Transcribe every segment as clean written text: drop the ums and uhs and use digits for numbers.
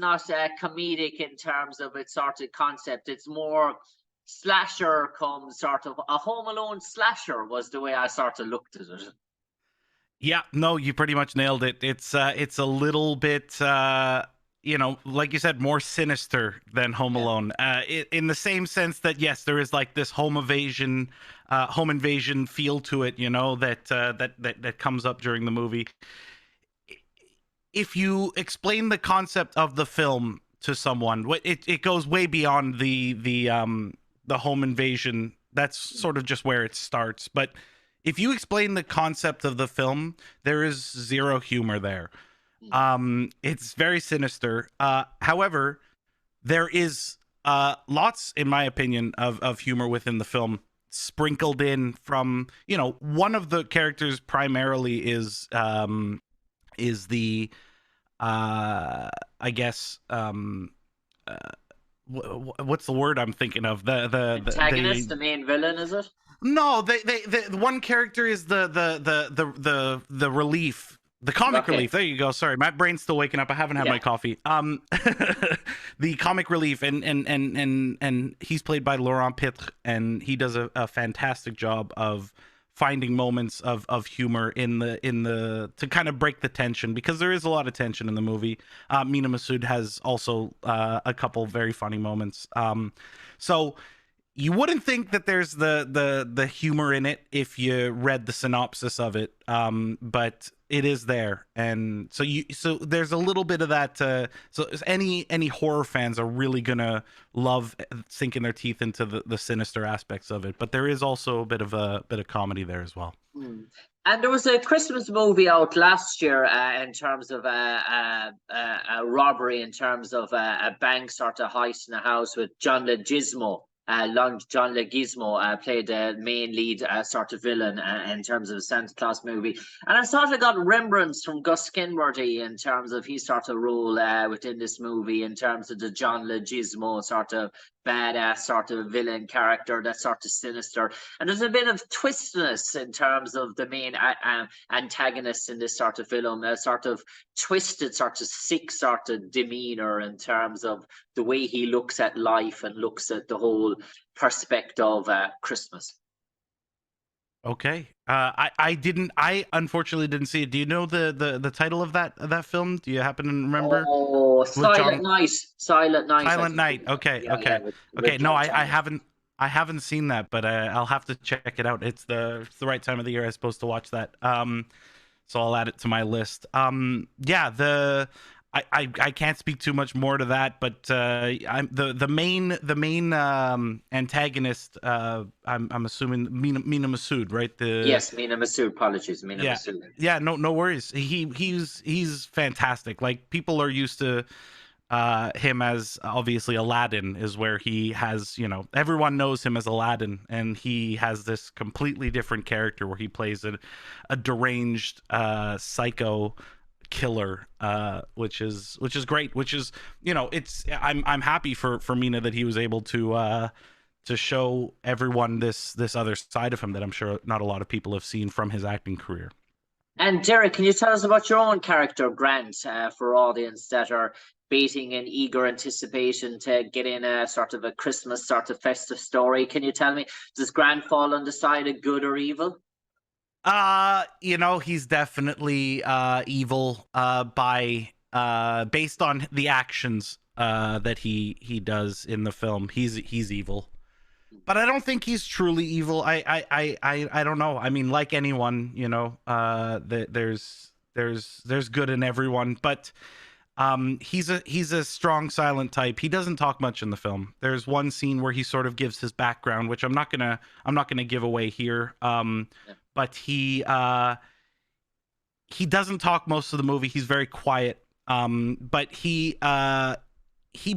not comedic in terms of its sort of concept. It's more slasher comes sort of a Home Alone slasher was the way I sort of looked at it. Yeah, no, you pretty much nailed it. It's a little bit like you said, more sinister than Home Yeah. Alone. In the same sense that yes, there is like this home invasion feel to it. That comes up during the movie. If you explain the concept of the film to someone, it goes way beyond the home invasion. That's sort of just where it starts. But if you explain the concept of the film, there is zero humor there. It's very sinister. However, there is lots, in my opinion, of humor within the film, sprinkled in from one of the characters primarily is the I guess what's the word I'm thinking of? Antagonist, the main villain, is it? No, the one character is the relief, the comic Okay. relief. There you go. Sorry, my brain's still waking up. I haven't had Yeah. my coffee. The comic relief, and he's played by Laurent Pitre, and he does a fantastic job of finding moments of humor in the to kind of break the tension, because there is a lot of tension in the movie. Mena Massoud has also a couple very funny moments. So you wouldn't think that there's the humor in it if you read the synopsis of it, but it is there, and so there's a little bit of that. So any horror fans are really gonna love sinking their teeth into the sinister aspects of it, but there is also a bit of comedy there as well. Hmm. And there was a Christmas movie out last year in terms of a robbery, in terms of a bank sort of heist in a house with John Leguizamo. John Leguizamo played the main lead sort of villain in terms of a Santa Claus movie. And I sort of got remembrance from Gus Skinworthy in terms of his sort of role within this movie, in terms of the John Leguizamo sort of badass sort of villain character that's sort of sinister. And there's a bit of twistness in terms of the main antagonist in this sort of film, a sort of twisted, sort of sick sort of demeanor in terms of the way he looks at life and looks at the whole perspective of Christmas. Okay. I unfortunately didn't see it. Do you know the title of that film? Do you happen to remember? Oh, With Silent John Night. Silent Night. I Silent think Night. Okay, yeah, yeah, okay, with okay. No, John I Chandler. haven't seen that, but I'll have to check it out. It's the right time of the year I'm supposed to watch that. So I'll add it to my list. Yeah, I can't speak too much more to that, but I'm the main antagonist. I'm assuming Mena Massoud, right? Yes, Mena Massoud. Apologies, Mena Yeah, Massoud. yeah. No worries. He's fantastic. Like, people are used to him as obviously Aladdin, is where he has, everyone knows him as Aladdin, and he has this completely different character where he plays a deranged psycho killer, which is great, which is, it's I'm happy for Mina that he was able to show everyone this other side of him that I'm sure not a lot of people have seen from his acting career. And Derek, can you tell us about your own character, Grant, for audience that are waiting in eager anticipation to get in a sort of a Christmas sort of festive story? Can you tell me, does Grant fall on the side of good or evil? He's definitely evil, by based on the actions that he does in the film. He's evil. But I don't think he's truly evil. I don't know. I mean, like anyone, there's good in everyone, but he's a strong silent type. He doesn't talk much in the film. There's one scene where he sort of gives his background, which I'm not gonna give away here. Yeah. But he doesn't talk most of the movie. He's very quiet. But he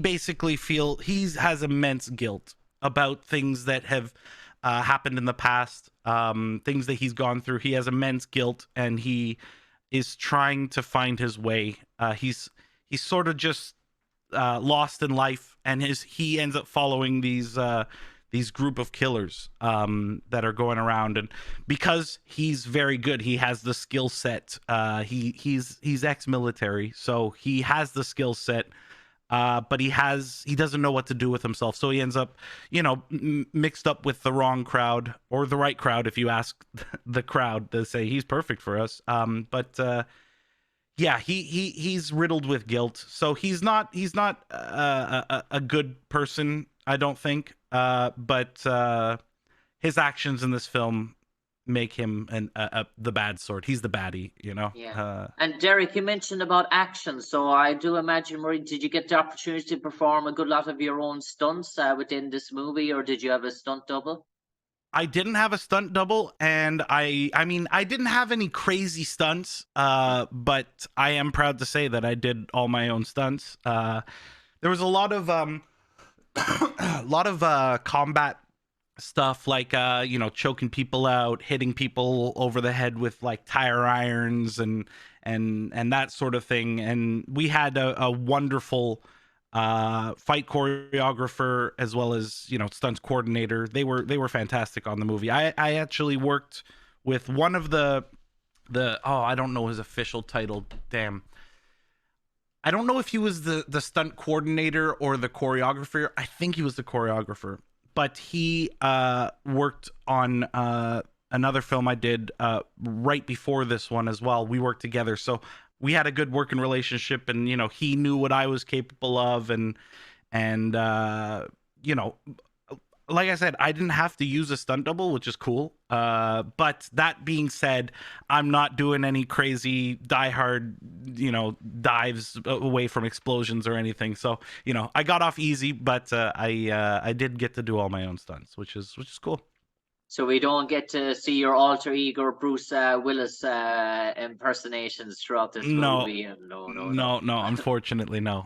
basically he has immense guilt about things that have happened in the past, things that he's gone through. He has immense guilt, and he is trying to find his way. He's sort of just lost in life, and he ends up following these group of killers that are going around, and because he's very good, he has the skill set. He's ex-military, so he has the skill set but he doesn't know what to do with himself, so he ends up, mixed up with the wrong crowd, or the right crowd if you ask the crowd. They say he's perfect for us, but yeah, he's riddled with guilt, so he's not a good person, I don't think, but his actions in this film make him the bad sort. He's the baddie. Yeah. And Derek, you mentioned about action, so I do imagine, Marie, did you get the opportunity to perform a good lot of your own stunts within this movie, or did you have a stunt double? I didn't have a stunt double, and I mean, I didn't have any crazy stunts, but I am proud to say that I did all my own stunts. There was a lot of a lot of combat stuff, like choking people out, hitting people over the head with like tire irons, and that sort of thing. And we had a wonderful fight choreographer, as well as stunts coordinator. They were fantastic on the movie. I actually worked with one of the I don't know his official title. Damn. I don't know if he was the stunt coordinator or the choreographer. I think he was the choreographer, but he worked on another film I did right before this one as well. We worked together, so we had a good working relationship, and he knew what I was capable of, and like I said, I didn't have to use a stunt double, which is cool. But that being said, I'm not doing any crazy diehard, dives away from explosions or anything. So, I got off easy, but I did get to do all my own stunts, which is cool. So we don't get to see your alter ego Bruce Willis impersonations throughout this No, movie. No, no, no. no. Unfortunately, no.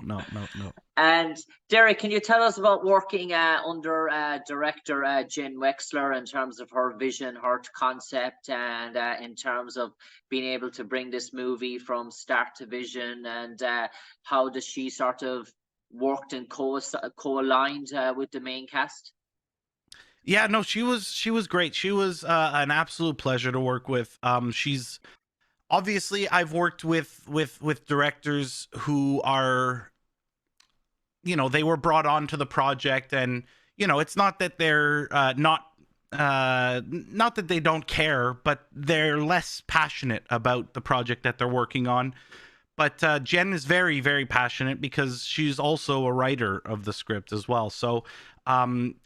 And Derek, can you tell us about working under director Jen Wexler, in terms of her vision, her concept, and in terms of being able to bring this movie from start to vision, and how does she sort of worked and co-aligned with the main cast? Yeah, no, she was great. She was an absolute pleasure to work with. She's obviously, I've worked with directors who are, they were brought onto the project, and it's not that they're not that they don't care, but they're less passionate about the project that they're working on. But Jen is very, very passionate, because she's also a writer of the script as well. So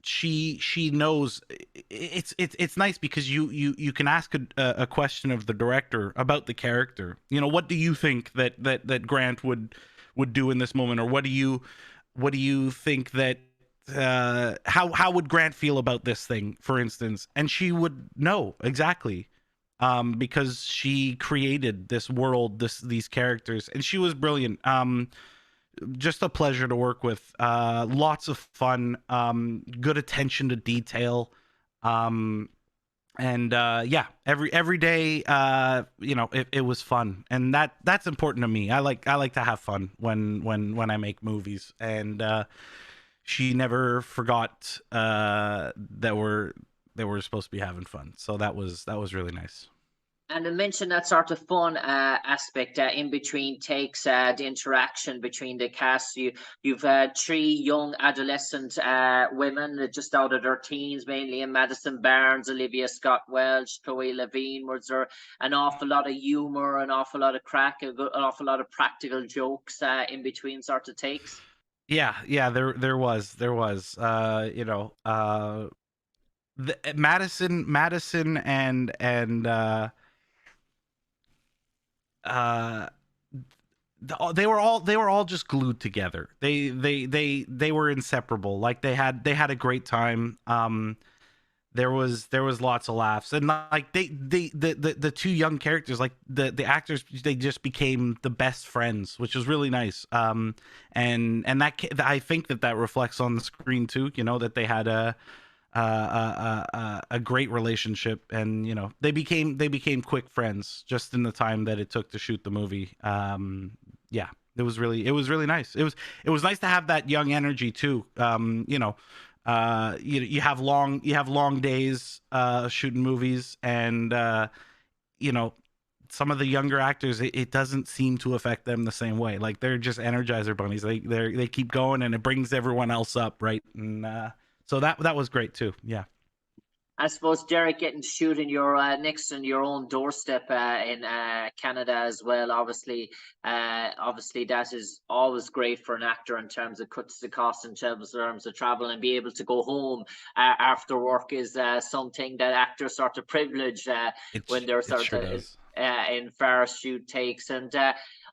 she knows. It's nice, because you can ask a question of the director about the character. What do you think that Grant would do in this moment, or what do you think that how would Grant feel about this thing, for instance? And she would know exactly, because she created this world, these characters, and she was brilliant. Just a pleasure to work with. Lots of fun, good attention to detail, and yeah, every day, it was fun, and that's important to me. I like to have fun when I make movies, and she never forgot that we're supposed to be having fun. So that was really nice. And I mentioned that sort of fun aspect in between takes, the interaction between the cast. You've three young adolescent women just out of their teens, mainly in Madison Barnes, Olivia Scott Welch, Chloe Levine. Was there an awful lot of humor, an awful lot of crack, an awful lot of practical jokes in between sort of takes? Yeah, there was Madison and uh they were all just glued together. They were inseparable. Like they had a great time. There was lots of laughs, and like the two young characters, like the actors, they just became the best friends, which was really nice. And I think that reflects on the screen too. That they had a great relationship, and they became quick friends just in the time that it took to shoot the movie. Yeah, it was really nice. It was nice to have that young energy too. You have long days shooting movies, and some of the younger actors, it doesn't seem to affect them the same way. Like they're just Energizer bunnies. They keep going, and it brings everyone else up, right? And so that was great too. Yeah. I suppose, Derek, getting to shoot in your next on your own doorstep in Canada as well. Obviously, that is always great for an actor in terms of cuts the cost in terms of travel, and be able to go home after work is something that actors sort of privilege when they're It sort sure of does. in far shoot takes. And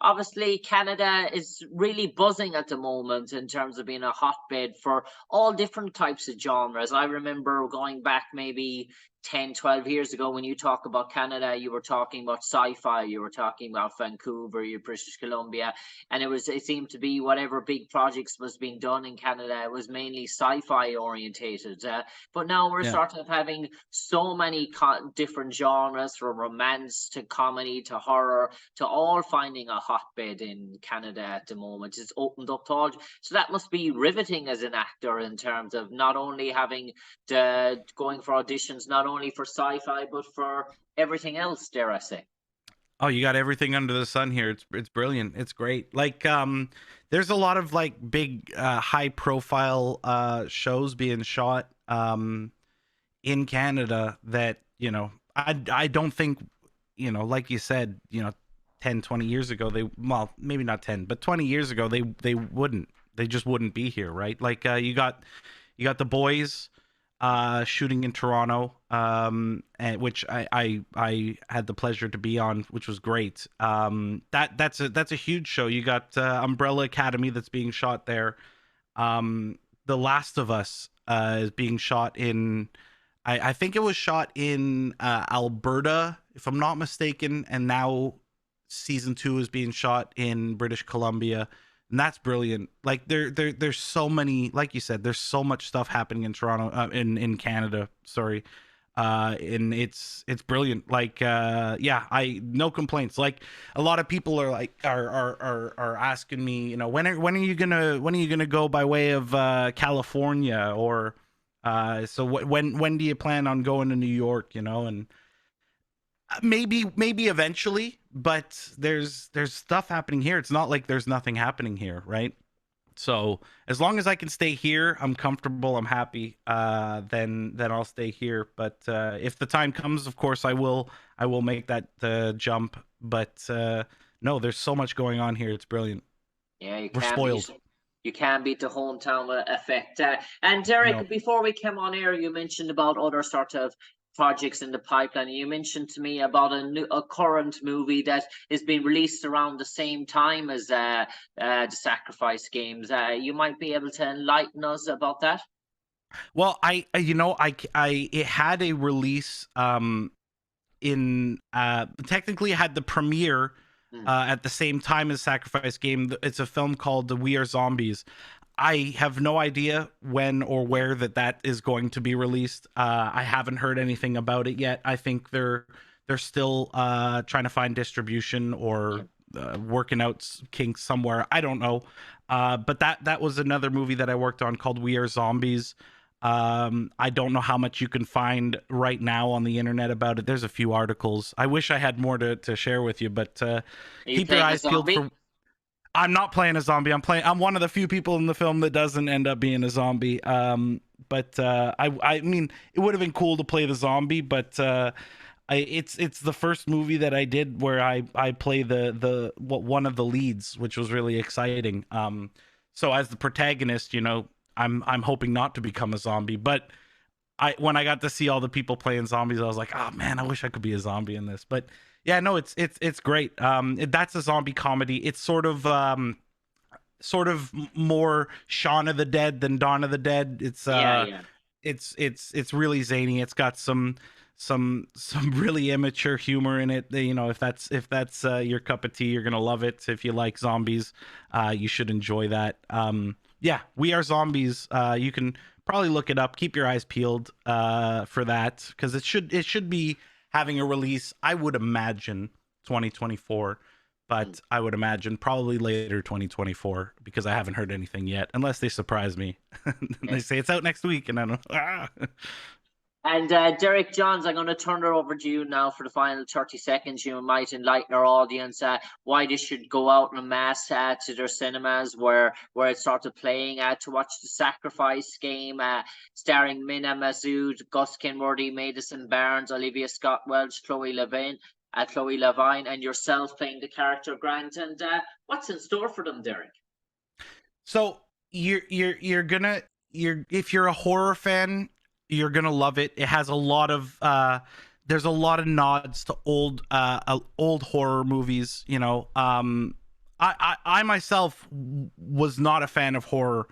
obviously, Canada is really buzzing at the moment in terms of being a hotbed for all different types of genres. I remember going back maybe 10, 12 years ago, when you talk about Canada, you were talking about sci-fi, you were talking about Vancouver, you British Columbia, and it seemed to be whatever big projects was being done in Canada, it was mainly sci-fi orientated. But now we're Yeah. sort of having so many different genres, from romance to comedy to horror, to all finding a hotbed in Canada at the moment. It's opened up to all. So that must be riveting as an actor, in terms of not only having the going for auditions, not only for sci-fi, but for everything else, dare I say. Oh, you got everything under the sun here. It's brilliant. It's great. Like there's a lot of like big high profile shows being shot in Canada that, I don't think, like you said, 10, 20 years ago, well, maybe not 10, but 20 years ago, they just wouldn't be here, right? Like you got the boys shooting in Toronto, and which I had the pleasure to be on, which was great. That's a huge show. You got Umbrella Academy that's being shot there. The Last of Us is being shot in. I think it was shot in Alberta, if I'm not mistaken, and now season 2 is being shot in British Columbia, and that's brilliant. Like there's so many, like you said, there's so much stuff happening in Toronto, in Canada. Sorry, and it's brilliant. Like yeah, I no complaints. Like a lot of people are like are asking me, when are you gonna go by way of California, or so when do you plan on going to New York? And maybe eventually, but there's stuff happening here. It's not like there's nothing happening here, right? So as long as I can stay here, I'm comfortable, I'm happy. Then I'll stay here. But if the time comes, of course I will make that jump. But no, there's so much going on here. It's brilliant. Yeah, We're spoiled. you can beat the hometown effect. And Derek, No. before we came on air, you mentioned about other sort of projects in the pipeline. You mentioned to me about a current movie that is being released around the same time as the Sacrifice Games. You might be able to enlighten us about that. Well, it had a release in technically it had the premiere Hmm. at the same time as Sacrifice Game. It's a film called We Are Zombies. I have no idea when or where that is going to be released. I haven't heard anything about it yet. I think they're still trying to find distribution, or working out kinks somewhere. I don't know. But that was another movie that I worked on called We Are Zombies. I don't know how much you can find right now on the internet about it. There's a few articles. I wish I had more to share with you, but Are you keep your playing a eyes peeled zombie? for. I'm not playing a zombie. I'm one of the few people in the film that doesn't end up being a zombie. But I mean, it would have been cool to play the zombie, but it's the first movie that I did where I play one of the leads, which was really exciting. So as the protagonist, I'm hoping not to become a zombie, but when I got to see all the people playing zombies, I was like, oh man, I wish I could be a zombie in this. But yeah, no, it's great. That's a zombie comedy. It's sort of more Shaun of the Dead than Dawn of the Dead. Yeah, yeah. It's really zany. It's got some really immature humor in it. If that's your cup of tea, you're gonna love it. If you like zombies, you should enjoy that. Yeah, We Are Zombies. You can probably look it up. Keep your eyes peeled for that, because it should be having a release, I would imagine 2024, Hmm. but I would imagine probably later 2024, because I haven't heard anything yet, unless they surprise me. Yeah. They say it's out next week, and I don't. And Derek Johns, I'm going to turn it over to you now for the final 30 seconds. You might enlighten our audience why they should go out en masse to their cinemas where it's sort of playing to watch the Sacrifice game starring Mena Massoud, Gus Kenworthy, Madison Barnes, Olivia Scott Welch, Chloe Levine, and yourself playing the character Grant. And what's in store for them, Derek? So you're gonna if you're a horror fan, you're gonna love it. It has a lot of there's a lot of nods to old horror movies. You know, I myself was not a fan of horror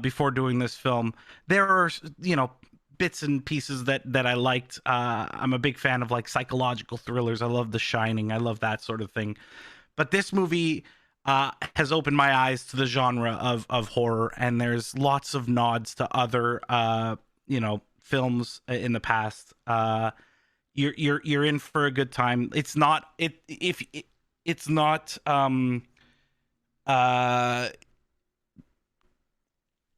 before doing this film. There are, you know, bits and pieces that I liked. I'm a big fan of like psychological thrillers. I love The Shining. I love that sort of thing. But this movie has opened my eyes to the genre of horror, and there's lots of nods to other you know, films in the past. You're in for a good time. It's not it's not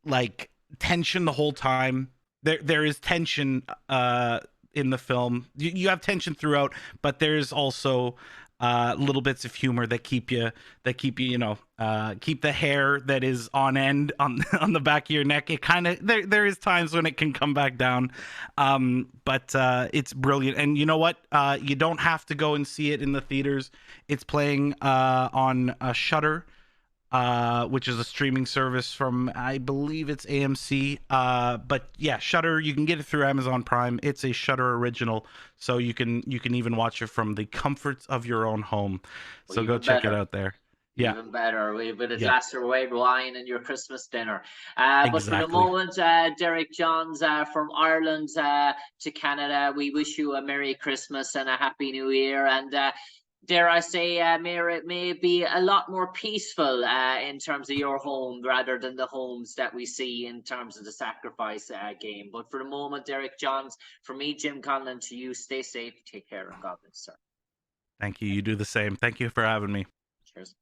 like tension the whole time. There is tension in the film. You have tension throughout, but there's also little bits of humor that keep you you know, keep the hair that is on end on on the back of your neck. It kind of there is times when it can come back down, but it's brilliant. And you know what, you don't have to go and see it in the theaters. It's playing on Shudder, which is a streaming service from, I believe it's AMC. But yeah, Shudder, you can get it through Amazon Prime. It's a Shudder original, so you can even watch it from the comforts of your own home. So go check it out there. Yeah. Even better, with a Yeah. glass of red wine and your Christmas dinner. But for the Exactly. moment, Derek Johns from Ireland to Canada, we wish you a Merry Christmas and a Happy New Year. And dare I say, it may be a lot more peaceful in terms of your home rather than the homes that we see in terms of the Sacrifice game. But for the moment, Derek Johns, from me, Jim Conlan, to you, stay safe, take care, and God bless, sir. Thank you. You do the same. Thank you for having me. Cheers.